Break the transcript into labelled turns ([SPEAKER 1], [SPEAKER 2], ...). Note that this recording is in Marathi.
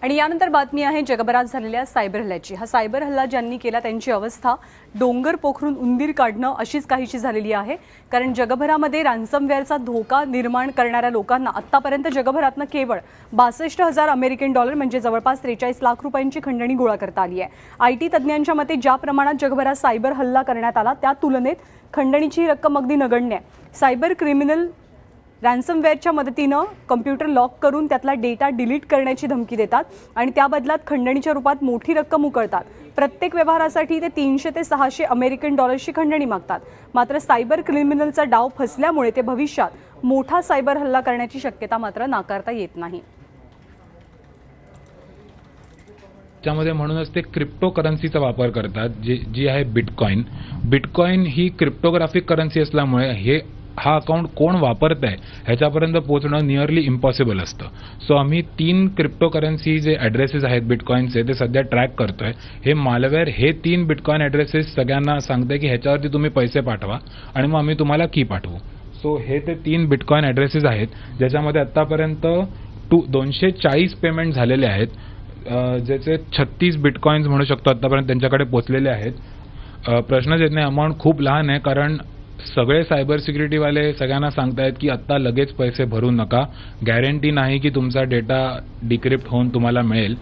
[SPEAKER 1] आणि यानंतर बातमी आहे जगभरात झालेल्या सायबर हल्ल्याची। हा सायबर हल्ला ज्यांनी केला त्यांची अवस्था डोंगर पोखरून उंदीर काढणं अशीच काहीशी झालेली आहे। कारण जगभरामध्ये रॅन्समवेअरचा धोका निर्माण करणाऱ्या लोकांना आतापर्यंत जगभरातनं केवळ 62,000 अमेरिकन डॉलर म्हणजे जवळपास 43 लाख रुपयांची खंडणी गोळा करता आली आहे। आयटी तज्ञांच्या मते ज्या प्रमाणात जगभरात सायबर हल्ला करण्यात आला त्या तुलनेत खंडणीची रक्कम अगदी नगण्य आहे। सायबर क्रिमिनल रॅन्समवेअरच्या मदतीने कॉम्प्युटर लॉक करून त्यातला डेटा डिलीट करण्याची धमकी देतात आणि त्या बदल्यात खंडणीच्या रूपात मोठी रक्कम उकळतात। प्रत्येक व्यवहारासाठी ते 300 ते 600 अमेरिकन डॉलर्सची खंडणी मागतात। मात्र सायबर क्रिमिनलचा डाव फसल्यामुळे ते भविष्यात मोठा सायबर हल्ला करण्याची शक्यता मात्र नाकारता येत नाही।
[SPEAKER 2] त्यामध्ये म्हणूनच ते क्रिप्टोकरन्सीचा वापर करतात जी आहे बिटकॉइन। बिटकॉइन ही क्रिप्टोग्राफिक करन्सी असल्यामुळे हा अकाउंट कोण वापरत आहे ह्याच्यापर्यंत पोहोचणं नियरली इम्पॉसिबल असतं। सो आम्ही 3 क्रिप्टोकरन्सी जे ॲड्रेसेस आहेत बिटकॉइनचे ते सध्या ट्रॅक करतोय। हे मालवेअर हे 3 बिटकॉइन ॲड्रेसेस सगळ्यांना सांगते की ह्याच्यावरती तुम्ही पैसे पाठवा आणि मग आम्ही तुम्हाला की पाठवू। सो हे ते 3 बिटकॉइन ॲड्रेसेस आहेत ज्याच्यामध्ये आतापर्यंत 240 पेमेंट झालेले आहेत, ज्याचे 36 बिटकॉइन्स म्हणू शकतो आतापर्यंत त्यांच्याकडे पोहोचलेले आहेत। प्रश्नच येत नाही, अमाऊंट खूप लहान आहे कारण सगळे सायबर सिक्युरिटीवाले सगळ्यांना सांगतायत की आत्ता लगेच पैसे भरू नका, गॅरंटी नाही की तुमचा डेटा डिक्रिप्ट होऊन तुम्हाला मिळेल।